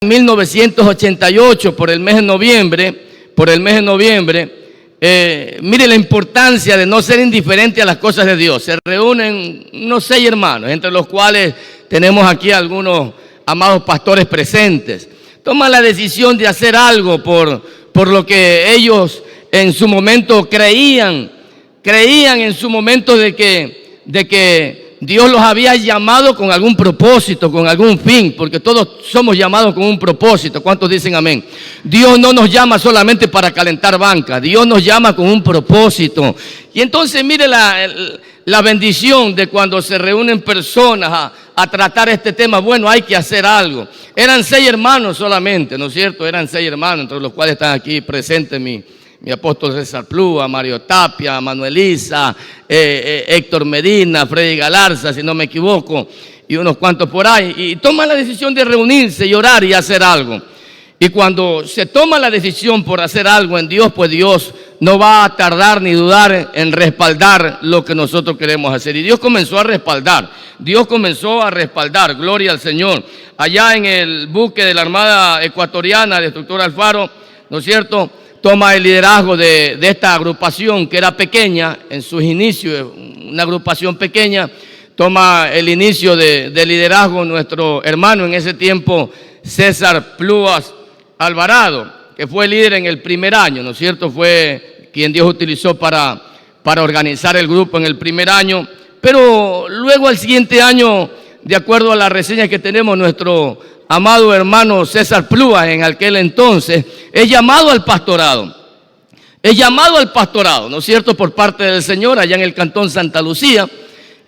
1988, por el mes de noviembre, mire la importancia de no ser indiferente a las cosas de Dios. Se reúnen unos 6 hermanos, entre los cuales tenemos aquí algunos amados pastores presentes. Toman la decisión de hacer algo por lo que ellos en su momento creían en su momento de que Dios los había llamado con algún propósito, con algún fin, porque todos somos llamados con un propósito. ¿Cuántos dicen amén? Dios no nos llama solamente para calentar banca, Dios nos llama con un propósito. Y entonces mire la bendición de cuando se reúnen personas a tratar este tema. Bueno, hay que hacer algo. Eran 6 hermanos solamente, ¿no es cierto? Eran 6 hermanos, entre los cuales están aquí presentes mi apóstol César Plúa, Mario Tapia, Manuel Isa, Héctor Medina, Freddy Galarza, si no me equivoco, y unos cuantos por ahí. Y toman la decisión de reunirse y orar y hacer algo. Y cuando se toma la decisión por hacer algo en Dios, pues Dios no va a tardar ni dudar en respaldar lo que nosotros queremos hacer. Y Dios comenzó a respaldar. Gloria al Señor. Allá en el buque de la Armada Ecuatoriana, de Destructor Alfaro, ¿no es cierto?, toma el liderazgo de esta agrupación que era pequeña en sus inicios, una agrupación pequeña. Toma el inicio de liderazgo nuestro hermano en ese tiempo, César Plúa Alvarado, que fue líder en el primer año, ¿no es cierto? Fue quien Dios utilizó para organizar el grupo en el primer año. Pero luego al siguiente año, de acuerdo a la reseña que tenemos, nuestro amado hermano César Plúa en aquel entonces es llamado al pastorado, ¿no es cierto?, por parte del Señor allá en el cantón Santa Lucía.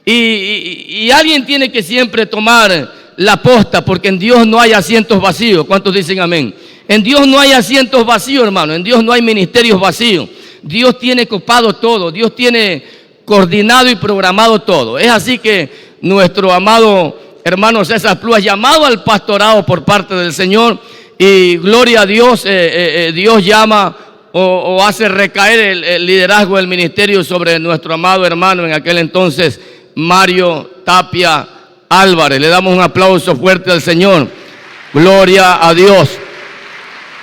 Y alguien tiene que siempre tomar la posta, porque en Dios no hay asientos vacíos. ¿Cuántos dicen amén? En Dios no hay asientos vacíos, hermano. En Dios no hay ministerios vacíos. Dios tiene copado todo. Dios tiene coordinado y programado todo. Es así que nuestro amado hermano César Plúa, llamado al pastorado por parte del Señor, y gloria a Dios, Dios llama o hace recaer el liderazgo del ministerio sobre nuestro amado hermano en aquel entonces, Mario Tapia Álvarez. Le damos un aplauso fuerte al Señor. Gloria a Dios.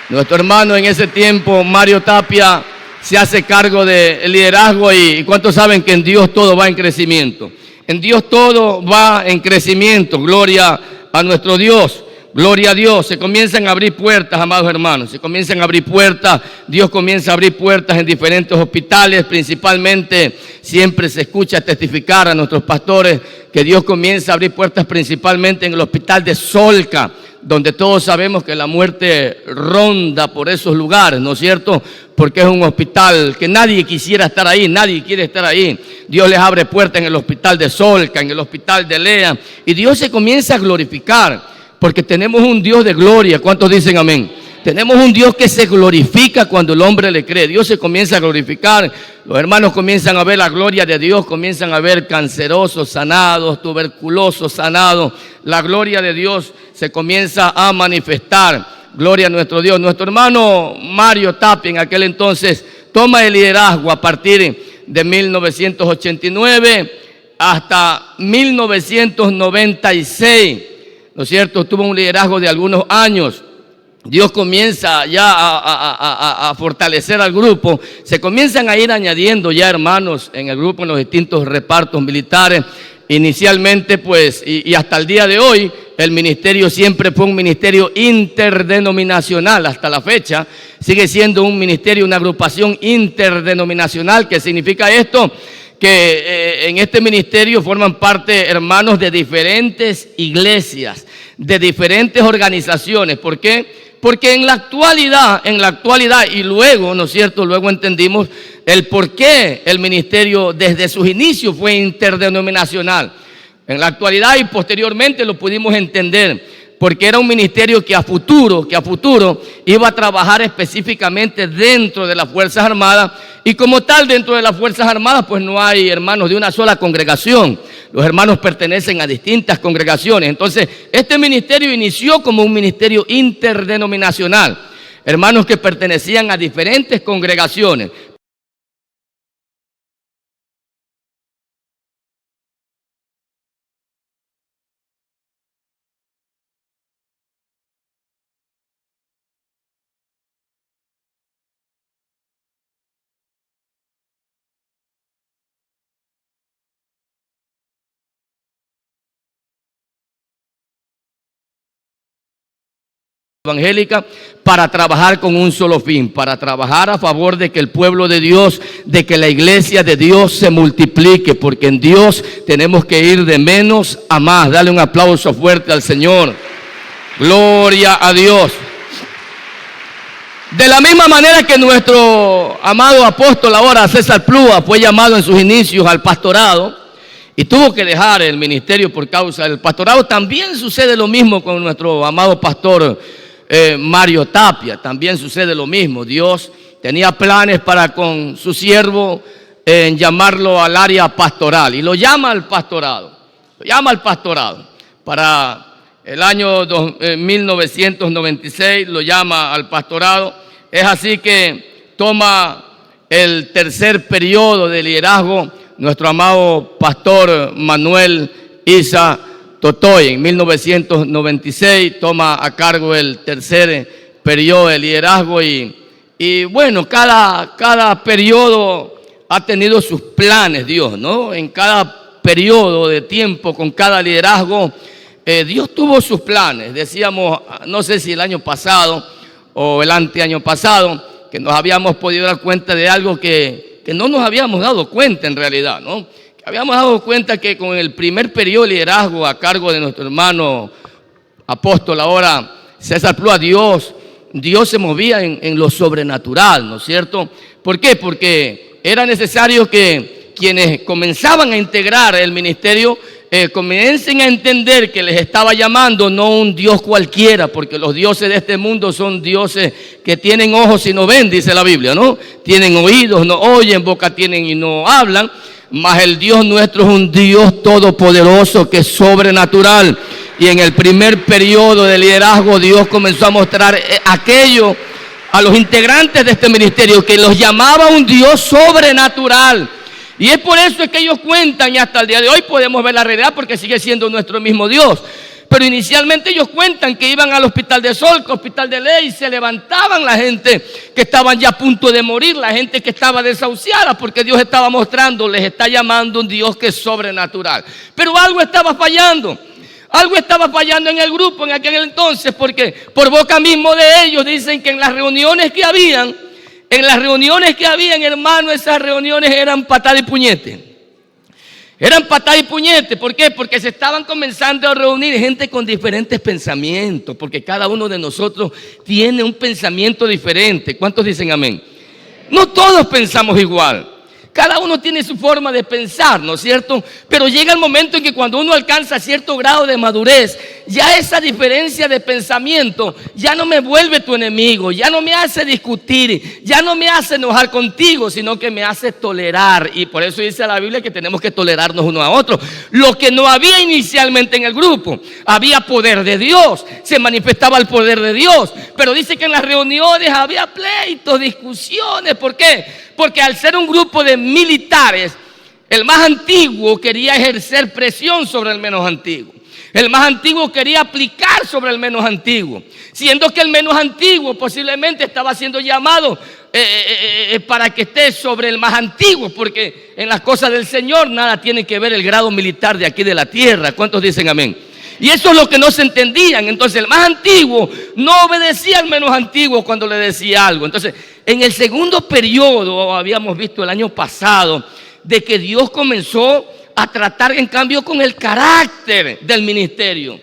Nuestro hermano en ese tiempo, Mario Tapia, se hace cargo del liderazgo. Y ¿cuántos saben que en Dios todo va en crecimiento? En Dios todo va en crecimiento. Gloria a nuestro Dios. Gloria a Dios. Se comienzan a abrir puertas, amados hermanos. Se comienzan a abrir puertas. Dios comienza a abrir puertas en diferentes hospitales. Principalmente siempre se escucha testificar a nuestros pastores que Dios comienza a abrir puertas principalmente en el hospital de Solca, donde todos sabemos que la muerte ronda por esos lugares, ¿no es cierto? Porque es un hospital que nadie quisiera estar ahí, nadie quiere estar ahí. Dios les abre puertas en el hospital de Solca, en el hospital de Lea, y Dios se comienza a glorificar, porque tenemos un Dios de gloria. ¿Cuántos dicen amén? Tenemos un Dios que se glorifica cuando el hombre le cree. Dios se comienza a glorificar. Los hermanos comienzan a ver la gloria de Dios, comienzan a ver cancerosos sanados, tuberculosos sanados. La gloria de Dios se comienza a manifestar. Gloria a nuestro Dios. Nuestro hermano Mario Tapia en aquel entonces toma el liderazgo a partir de 1989 hasta 1996. ¿No es cierto? Tuvo un liderazgo de algunos años. Dios comienza ya a fortalecer al grupo. Se comienzan a ir añadiendo ya hermanos en el grupo, en los distintos repartos militares. Inicialmente, pues, y hasta el día de hoy, el ministerio siempre fue un ministerio interdenominacional. Hasta la fecha sigue siendo un ministerio, una agrupación interdenominacional. ¿Qué significa esto? Que en este ministerio forman parte hermanos de diferentes iglesias, de diferentes organizaciones. ¿Por qué? Porque en la actualidad, y luego, ¿no es cierto?, luego entendimos el por qué el ministerio desde sus inicios fue interdenominacional. En la actualidad y posteriormente lo pudimos entender, porque era un ministerio que a futuro iba a trabajar específicamente dentro de las Fuerzas Armadas, y como tal dentro de las Fuerzas Armadas pues no hay hermanos de una sola congregación. Los hermanos pertenecen a distintas congregaciones. Entonces este ministerio inició como un ministerio interdenominacional, hermanos que pertenecían a diferentes congregaciones. evangélica para trabajar con un solo fin, para trabajar a favor de que el pueblo de Dios, de que la iglesia de Dios se multiplique, porque en Dios tenemos que ir de menos a más. Dale un aplauso fuerte al Señor. Gloria a Dios. De la misma manera que nuestro amado apóstol ahora, César Plúa, fue llamado en sus inicios al pastorado y tuvo que dejar el ministerio por causa del pastorado, también sucede lo mismo con nuestro amado pastor Mario Tapia. También sucede lo mismo. Dios tenía planes para con su siervo en llamarlo al área pastoral y lo llama al pastorado. Lo llama al pastorado. Para el año 1996 lo llama al pastorado. Es así que toma el tercer periodo de liderazgo nuestro amado pastor Manuel Isa Totoy. En 1996 toma a cargo el tercer periodo de liderazgo y bueno, cada periodo ha tenido sus planes Dios, ¿no? En cada periodo de tiempo con cada liderazgo Dios tuvo sus planes. Decíamos, no sé si el año pasado o el anteaño pasado, que nos habíamos podido dar cuenta de algo que no nos habíamos dado cuenta en realidad, ¿no? Habíamos dado cuenta que con el primer periodo de liderazgo a cargo de nuestro hermano apóstol ahora César Plúa, Dios se movía en lo sobrenatural, ¿no es cierto? ¿Por qué? Porque era necesario que quienes comenzaban a integrar el ministerio comiencen a entender que les estaba llamando no un Dios cualquiera, porque los dioses de este mundo son dioses que tienen ojos y no ven, dice la Biblia, ¿no? Tienen oídos, no oyen, boca tienen y no hablan. Mas el Dios nuestro es un Dios todopoderoso que es sobrenatural. Y en el primer periodo de liderazgo Dios comenzó a mostrar aquello a los integrantes de este ministerio, que los llamaba un Dios sobrenatural. Y es por eso que ellos cuentan, y hasta el día de hoy podemos ver la realidad porque sigue siendo nuestro mismo Dios. Pero inicialmente ellos cuentan que iban al Hospital de Sol, Hospital de Ley, y se levantaban la gente que estaban ya a punto de morir, la gente que estaba desahuciada, porque Dios estaba mostrando, les está llamando un Dios que es sobrenatural. Pero algo estaba fallando. Algo estaba fallando en el grupo en aquel entonces, porque por boca mismo de ellos dicen que en las reuniones que habían, hermano, esas reuniones eran patada y puñete. Eran patada y puñete. ¿Por qué? Porque se estaban comenzando a reunir gente con diferentes pensamientos, porque cada uno de nosotros tiene un pensamiento diferente. ¿Cuántos dicen amén? No todos pensamos igual. Cada uno tiene su forma de pensar, ¿no es cierto? Pero llega el momento en que cuando uno alcanza cierto grado de madurez, ya esa diferencia de pensamiento ya no me vuelve tu enemigo, ya no me hace discutir, ya no me hace enojar contigo, sino que me hace tolerar. Y por eso dice la Biblia que tenemos que tolerarnos uno a otro. Lo que no había inicialmente en el grupo, había poder de Dios, se manifestaba el poder de Dios. Pero dice que en las reuniones había pleitos, discusiones. ¿Por qué? Porque al ser un grupo de militares, el más antiguo quería ejercer presión sobre el menos antiguo. El más antiguo quería aplicar sobre el menos antiguo, siendo que el menos antiguo posiblemente estaba siendo llamado para que esté sobre el más antiguo, porque en las cosas del Señor nada tiene que ver el grado militar de aquí de la tierra. ¿Cuántos dicen amén? Y eso es lo que no se entendían. Entonces el más antiguo no obedecía al menos antiguo cuando le decía algo. Entonces en el segundo periodo, habíamos visto el año pasado, de que Dios comenzó a tratar en cambio con el carácter del ministerio.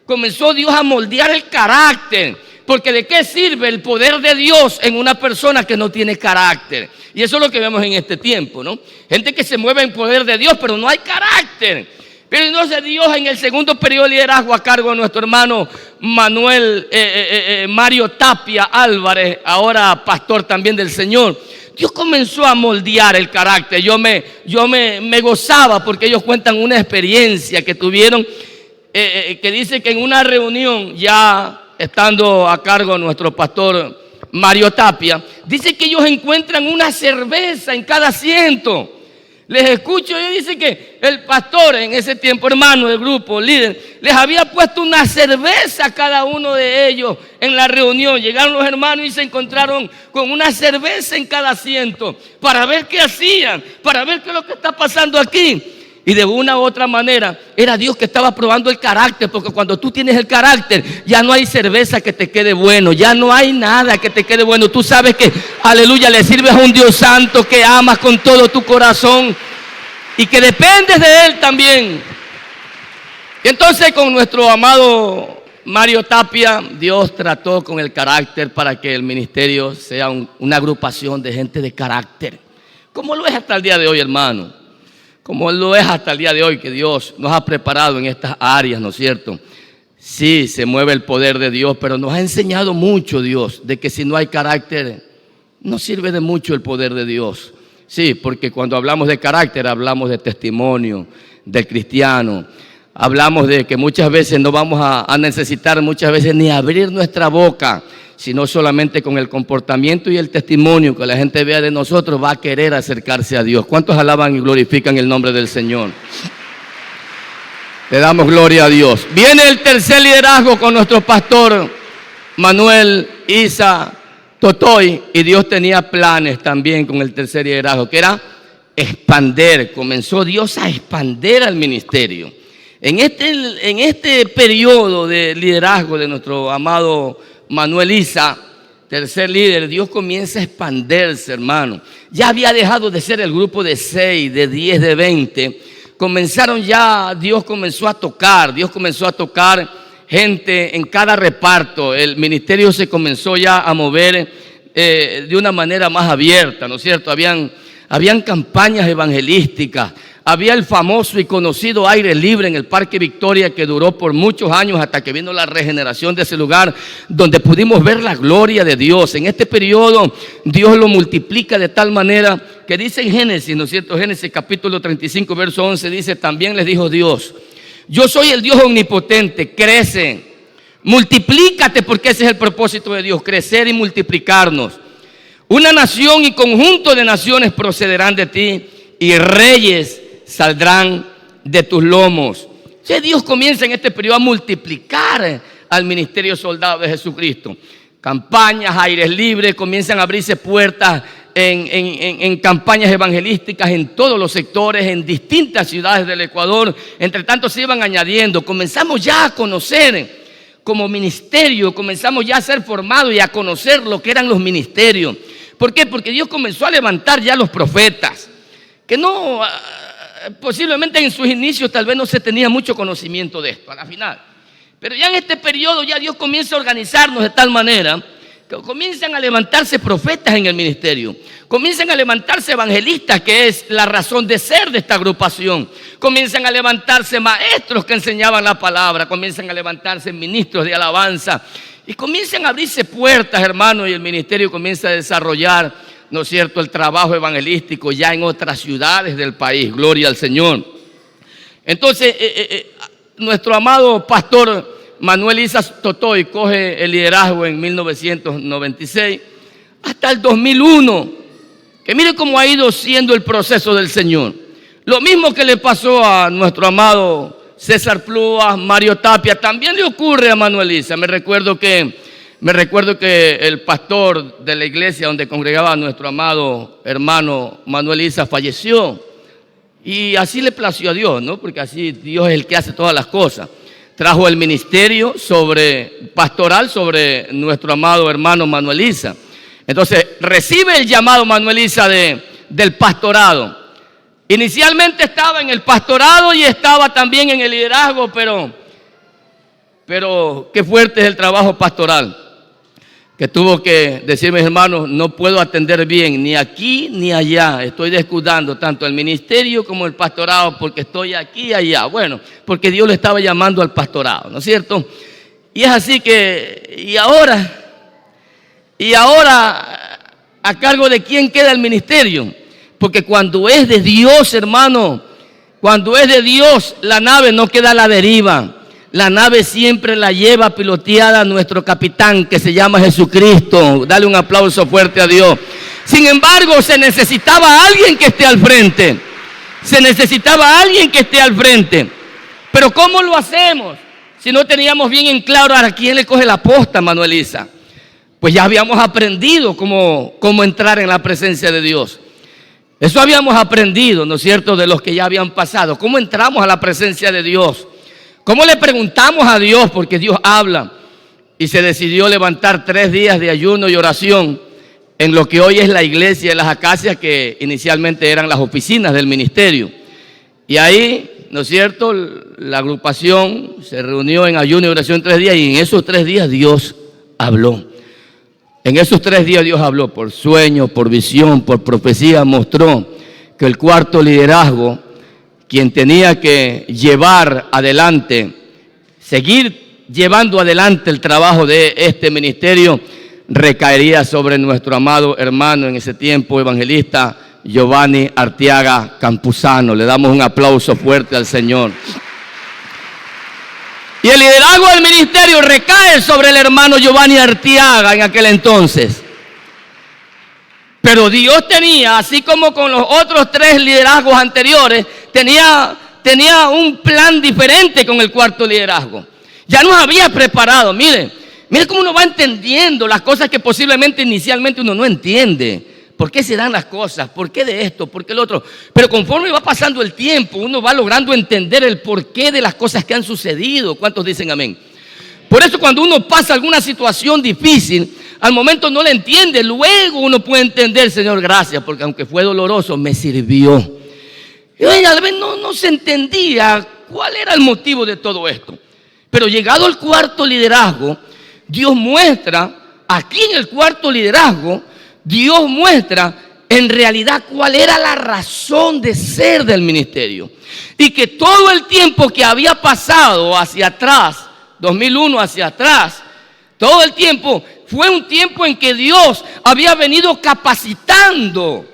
Comenzó Dios a moldear el carácter. Porque ¿de qué sirve el poder de Dios en una persona que no tiene carácter? Y eso es lo que vemos en este tiempo, ¿no? Gente que se mueve en poder de Dios, pero no hay carácter. Pero entonces Dios en el segundo periodo de liderazgo a cargo de nuestro hermano Manuel Mario Tapia Álvarez, ahora pastor también del Señor, Dios comenzó a moldear el carácter. Yo me gozaba porque ellos cuentan una experiencia que tuvieron, que dice que en una reunión, ya estando a cargo de nuestro pastor Mario Tapia, dice que ellos encuentran una cerveza en cada asiento. Les escucho y dice que el pastor en ese tiempo, hermano del grupo, líder, les había puesto una cerveza a cada uno de ellos en la reunión. Llegaron los hermanos y se encontraron con una cerveza en cada asiento para ver qué hacían, para ver qué es lo que está pasando aquí. Y de una u otra manera era Dios que estaba probando el carácter, porque cuando tú tienes el carácter ya no hay cerveza que te quede bueno, ya no hay nada que te quede bueno. Tú sabes que, aleluya, le sirves a un Dios santo que amas con todo tu corazón y que dependes de Él también. Y entonces con nuestro amado Mario Tapia, Dios trató con el carácter para que el ministerio sea una agrupación de gente de carácter, como lo es hasta el día de hoy, hermano. Como lo es hasta el día de hoy, que Dios nos ha preparado en estas áreas, ¿no es cierto? Sí, se mueve el poder de Dios, pero nos ha enseñado mucho Dios, de que si no hay carácter, no sirve de mucho el poder de Dios. Sí, porque cuando hablamos de carácter, hablamos de testimonio, del cristiano. Hablamos de que muchas veces no vamos a necesitar muchas veces ni abrir nuestra boca, sino solamente con el comportamiento y el testimonio que la gente vea de nosotros va a querer acercarse a Dios. ¿Cuántos alaban y glorifican el nombre del Señor? Le damos gloria a Dios. Viene el tercer liderazgo con nuestro pastor Manuel Isa Totoy, y Dios tenía planes también con el tercer liderazgo, que era expander. Comenzó Dios a expander al ministerio. En este periodo de liderazgo de nuestro amado Manuel Isa, tercer líder, Dios comienza a expandirse, hermano. Ya había dejado de ser el grupo de 6, de 10, de 20. Dios comenzó a tocar gente en cada reparto. El ministerio se comenzó ya a mover de una manera más abierta, ¿no es cierto? Habían campañas evangelísticas. Había el famoso y conocido aire libre en el Parque Victoria, que duró por muchos años hasta que vino la regeneración de ese lugar, donde pudimos ver la gloria de Dios. En este periodo Dios lo multiplica de tal manera que dice en Génesis, ¿no es cierto? Génesis capítulo 35, verso 11 dice: también les dijo Dios: yo soy el Dios omnipotente, crece, multiplícate, porque ese es el propósito de Dios, crecer y multiplicarnos. Una nación y conjunto de naciones procederán de ti, y reyes saldrán de tus lomos. O sea, Dios comienza en este periodo a multiplicar al ministerio soldado de Jesucristo. Campañas, aires libres, comienzan a abrirse puertas en campañas evangelísticas en todos los sectores, en distintas ciudades del Ecuador. Entre tanto se iban añadiendo. Comenzamos ya a conocer como ministerio, comenzamos ya a ser formados y a conocer lo que eran los ministerios. ¿Por qué? Porque Dios comenzó a levantar ya los profetas, que no, posiblemente en sus inicios tal vez no se tenía mucho conocimiento de esto a la final. Pero ya en este periodo ya Dios comienza a organizarnos de tal manera que comienzan a levantarse profetas en el ministerio, comienzan a levantarse evangelistas, que es la razón de ser de esta agrupación, comienzan a levantarse maestros que enseñaban la palabra, comienzan a levantarse ministros de alabanza y comienzan a abrirse puertas, hermanos, y el ministerio comienza a desarrollar, ¿no es cierto?, el trabajo evangelístico ya en otras ciudades del país. Gloria al Señor. Entonces, nuestro amado pastor Manuel Isa Totoy coge el liderazgo en 1996 hasta el 2001. Que mire cómo ha ido siendo el proceso del Señor. Lo mismo que le pasó a nuestro amado César Plúa, Mario Tapia, también le ocurre a Manuel Isa. Me recuerdo que el pastor de la iglesia donde congregaba nuestro amado hermano Manuel Isa falleció. Y así le plació a Dios, ¿no? Porque así Dios es el que hace todas las cosas. Trajo el ministerio pastoral sobre nuestro amado hermano Manuel Isa. Entonces recibe el llamado Manuel Isa del pastorado. Inicialmente estaba en el pastorado y estaba también en el liderazgo, pero qué fuerte es el trabajo pastoral, que tuvo que decirme, hermanos, no puedo atender bien ni aquí ni allá, estoy descuidando tanto el ministerio como el pastorado porque estoy aquí y allá. Bueno, porque Dios le estaba llamando al pastorado, ¿no es cierto? Y es así que, y ahora, ¿a cargo de quién queda el ministerio? Porque cuando es de Dios, hermano, cuando es de Dios, la nave no queda a la deriva. La nave siempre la lleva piloteada nuestro capitán, que se llama Jesucristo. Dale un aplauso fuerte a Dios. Sin embargo, se necesitaba alguien que esté al frente. Se necesitaba alguien que esté al frente. Pero ¿cómo lo hacemos? Si no teníamos bien en claro a quién le coge la posta, Manuel Isa. Pues ya habíamos aprendido cómo entrar en la presencia de Dios. Eso habíamos aprendido, ¿no es cierto?, de los que ya habían pasado. ¿Cómo entramos a la presencia de Dios? ¿Cómo le preguntamos a Dios? Porque Dios habla. Y se decidió levantar 3 días de ayuno y oración en lo que hoy es la iglesia de las Acacias, que inicialmente eran las oficinas del ministerio. Y ahí, ¿no es cierto?, la agrupación se reunió en ayuno y oración 3 días, y en esos 3 días Dios habló. En esos 3 días Dios habló por sueño, por visión, por profecía. Mostró que el cuarto liderazgo, quien tenía que llevar adelante, seguir llevando adelante el trabajo de este ministerio, recaería sobre nuestro amado hermano en ese tiempo, evangelista Giovanni Arteaga Campuzano. Le damos un aplauso fuerte al Señor. Y el liderazgo del ministerio recae sobre el hermano Giovanni Arteaga en aquel entonces. Pero Dios tenía, así como con los otros 3 liderazgos anteriores, tenía un plan diferente con el cuarto liderazgo. Ya nos había preparado. Mire cómo uno va entendiendo las cosas que posiblemente inicialmente uno no entiende. ¿Por qué se dan las cosas? ¿Por qué de esto? ¿Por qué lo otro? Pero conforme va pasando el tiempo, uno va logrando entender el porqué de las cosas que han sucedido. ¿Cuántos dicen amén? Por eso cuando uno pasa alguna situación difícil, al momento no la entiende, luego uno puede entender: Señor, gracias, porque aunque fue doloroso, me sirvió. Y a vez no se entendía cuál era el motivo de todo esto. Pero llegado al cuarto liderazgo, Dios muestra, aquí en el cuarto liderazgo, Dios muestra en realidad cuál era la razón de ser del ministerio. Y que todo el tiempo que había pasado hacia atrás, 2001 hacia atrás, todo el tiempo fue un tiempo en que Dios había venido capacitando,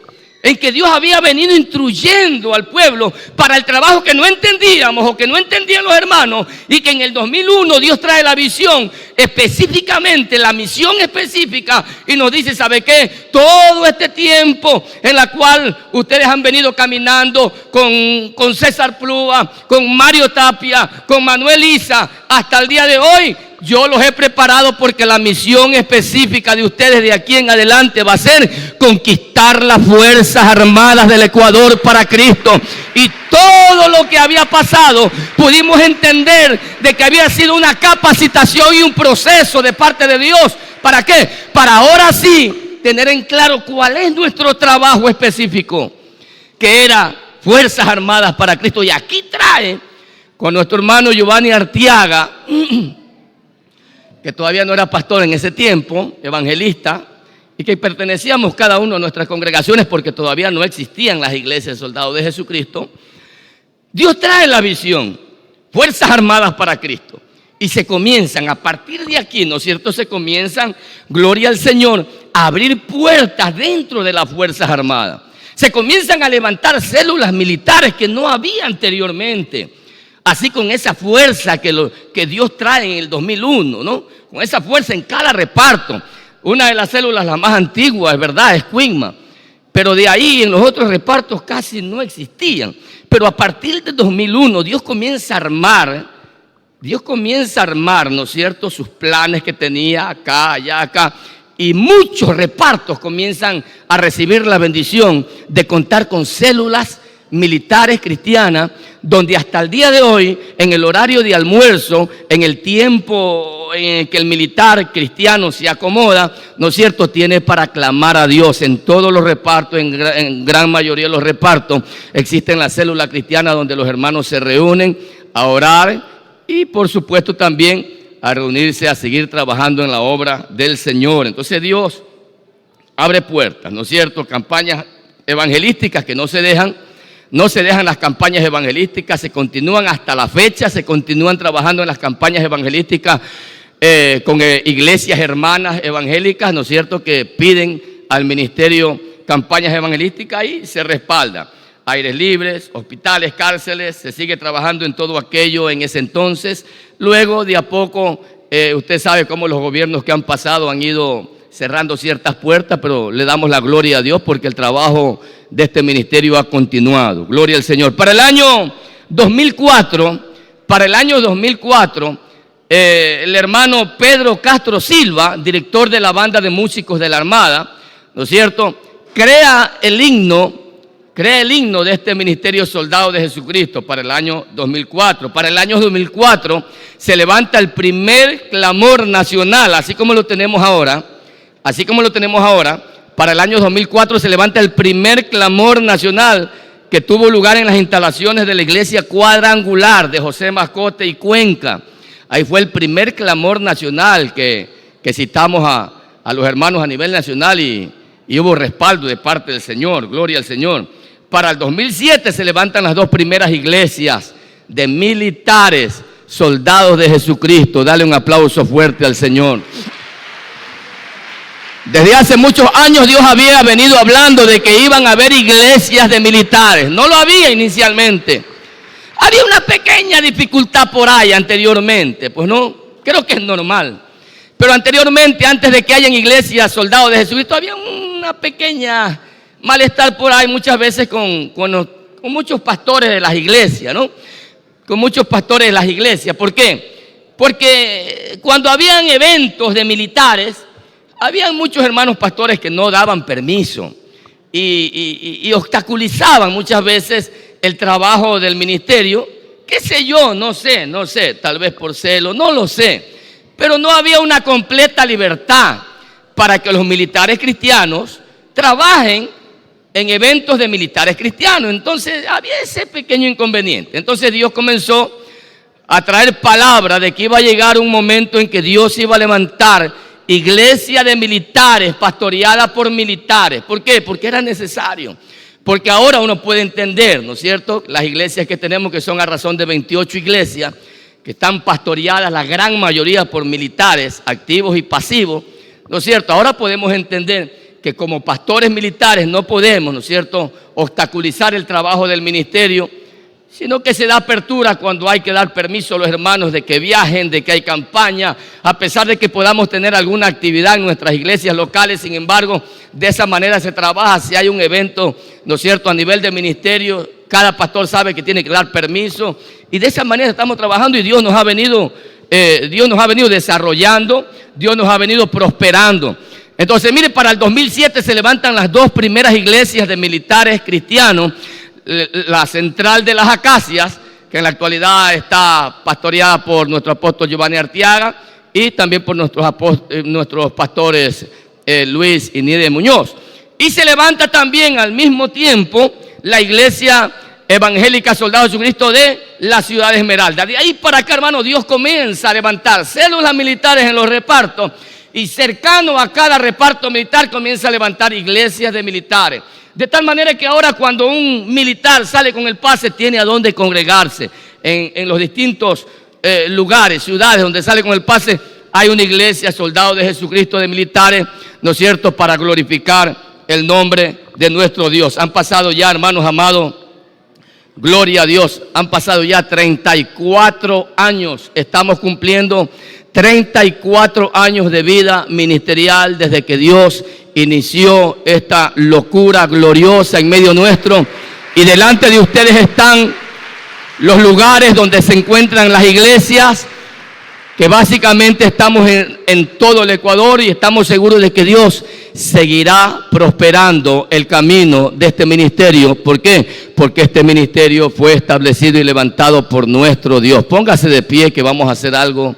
en que Dios había venido instruyendo al pueblo para el trabajo que no entendíamos o que no entendían los hermanos, y que en el 2001 Dios trae la visión específicamente, la misión específica, y nos dice: ¿sabe qué? Todo este tiempo en la cual ustedes han venido caminando con César Plúa, con Mario Tapia, con Manuel Isa, hasta el día de hoy, yo los he preparado porque la misión específica de ustedes de aquí en adelante va a ser conquistar las Fuerzas Armadas del Ecuador para Cristo. Y todo lo que había pasado pudimos entender de que había sido una capacitación y un proceso de parte de Dios. ¿Para qué? Para ahora sí tener en claro cuál es nuestro trabajo específico, que era Fuerzas Armadas para Cristo. Y aquí trae con nuestro hermano Giovanni Arteaga, que todavía no era pastor en ese tiempo, evangelista, y que pertenecíamos cada uno a nuestras congregaciones porque todavía no existían las iglesias de soldados de Jesucristo. Dios trae la visión, Fuerzas Armadas para Cristo, y se comienzan, a partir de aquí, ¿no es cierto?, se comienzan, gloria al Señor, a abrir puertas dentro de las Fuerzas Armadas. Se comienzan a levantar células militares que no había anteriormente. Así, con esa fuerza que Dios trae en el 2001, ¿no? Con esa fuerza en cada reparto. Una de las células, la más antigua, es verdad, es Quinma. Pero de ahí en los otros repartos casi no existían. Pero a partir de 2001 Dios comienza a armar, ¿no es cierto?, sus planes que tenía acá, allá, acá. Y muchos repartos comienzan a recibir la bendición de contar con células militares cristianas, donde hasta el día de hoy, en el horario de almuerzo, en el tiempo en el que el militar cristiano se acomoda, ¿no es cierto?, tiene para clamar a Dios. En todos los repartos, en gran mayoría de los repartos, existen las células cristianas donde los hermanos se reúnen a orar y, por supuesto, también a reunirse a seguir trabajando en la obra del Señor. Entonces Dios abre puertas, ¿no es cierto?, campañas evangelísticas que no se dejan las campañas evangelísticas, se continúan hasta la fecha, se continúan trabajando en las campañas evangelísticas con iglesias hermanas evangélicas, ¿no es cierto?, que piden al ministerio campañas evangelísticas y se respalda. Aires libres, hospitales, cárceles, se sigue trabajando en todo aquello en ese entonces. Luego, de a poco, usted sabe cómo los gobiernos que han pasado han ido cerrando ciertas puertas, pero le damos la gloria a Dios porque el trabajo de este ministerio ha continuado. Gloria al Señor. Para el año 2004, el hermano Pedro Castro Silva, director de la banda de músicos de la Armada, ¿no es cierto?, crea el himno crea el himno de este ministerio Soldado de Jesucristo para el año 2004. Para el año 2004 se levanta el primer clamor nacional, así como lo tenemos ahora. Para el año 2004 se levanta el primer clamor nacional que tuvo lugar en las instalaciones de la iglesia cuadrangular de José Mascote y Cuenca. Ahí fue el primer clamor nacional que citamos a los hermanos a nivel nacional y hubo respaldo de parte del Señor, gloria al Señor. Para el 2007 se levantan las dos primeras iglesias de militares, soldados de Jesucristo. Dale un aplauso fuerte al Señor. Desde hace muchos años Dios había venido hablando de que iban a haber iglesias de militares. No lo había inicialmente. Había una pequeña dificultad por ahí anteriormente. Pues no, creo que es normal. Pero anteriormente, antes de que hayan iglesias soldados de Jesucristo, había una pequeña malestar por ahí muchas veces con muchos pastores de las iglesias, ¿no? Con muchos pastores de las iglesias. ¿Por qué? Porque cuando habían eventos de militares, habían muchos hermanos pastores que no daban permiso y obstaculizaban muchas veces el trabajo del ministerio. ¿Qué sé yo? No sé, tal vez por celo, no lo sé. Pero no había una completa libertad para que los militares cristianos trabajen en eventos de militares cristianos. Entonces había ese pequeño inconveniente. Entonces Dios comenzó a traer palabra de que iba a llegar un momento en que Dios iba a levantar iglesia de militares, pastoreada por militares. ¿Por qué? Porque era necesario. Porque ahora uno puede entender, ¿no es cierto? Las iglesias que tenemos, que son a razón de 28 iglesias, que están pastoreadas la gran mayoría por militares, activos y pasivos, ¿no es cierto? Ahora podemos entender que como pastores militares no podemos, ¿no es cierto?, obstaculizar el trabajo del ministerio, sino que se da apertura cuando hay que dar permiso a los hermanos de que viajen, de que hay campaña, a pesar de que podamos tener alguna actividad en nuestras iglesias locales. Sin embargo, de esa manera se trabaja. Si hay un evento, ¿no es cierto?, a nivel de ministerio, cada pastor sabe que tiene que dar permiso, y de esa manera estamos trabajando, y Dios nos ha venido desarrollando, Dios nos ha venido prosperando. Entonces, mire, para el 2007 se levantan las dos primeras iglesias de militares cristianos. La central de las Acacias, que en la actualidad está pastoreada por nuestro apóstol Giovanni Arteaga y también por nuestros pastores Luis y Nidia Muñoz. Y se levanta también al mismo tiempo la iglesia evangélica Soldado de Jesucristo de la ciudad de Esmeralda. De ahí para acá, hermano, Dios comienza a levantar células militares en los repartos, y cercano a cada reparto militar comienza a levantar iglesias de militares. De tal manera que ahora cuando un militar sale con el pase, tiene a dónde congregarse. En los distintos lugares, ciudades donde sale con el pase, hay una iglesia Soldado de Jesucristo de militares, ¿no es cierto?, para glorificar el nombre de nuestro Dios. Han pasado ya, hermanos amados, gloria a Dios, han pasado ya 34 años. Estamos cumpliendo 34 años de vida ministerial desde que Dios inició esta locura gloriosa en medio nuestro. Y delante de ustedes están los lugares donde se encuentran las iglesias, que básicamente estamos en todo el Ecuador, y estamos seguros de que Dios seguirá prosperando el camino de este ministerio. ¿Por qué? Porque este ministerio fue establecido y levantado por nuestro Dios. Póngase de pie, que vamos a hacer algo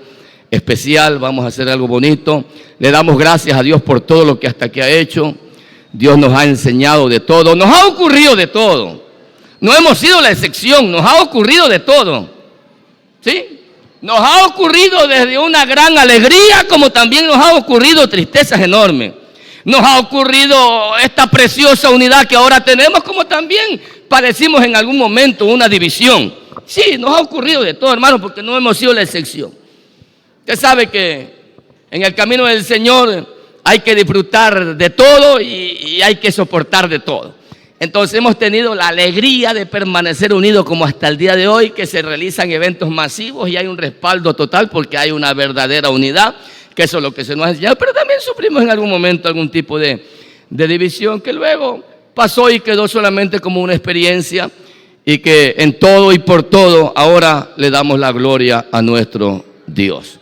especial, vamos a hacer algo bonito. Le damos gracias a Dios por todo lo que hasta aquí ha hecho. Dios nos ha enseñado de todo, nos ha ocurrido de todo. No hemos sido la excepción, nos ha ocurrido de todo. ¿Sí? Nos ha ocurrido desde una gran alegría, como también nos ha ocurrido tristezas enormes. Nos ha ocurrido esta preciosa unidad que ahora tenemos, como también padecimos en algún momento una división. Sí, nos ha ocurrido de todo, hermano, porque no hemos sido la excepción. Usted sabe que en el camino del Señor hay que disfrutar de todo y hay que soportar de todo. Entonces hemos tenido la alegría de permanecer unidos como hasta el día de hoy, que se realizan eventos masivos y hay un respaldo total porque hay una verdadera unidad, que eso es lo que se nos ha enseñado. Pero también sufrimos en algún momento algún tipo de división que luego pasó y quedó solamente como una experiencia, y que en todo y por todo ahora le damos la gloria a nuestro Dios.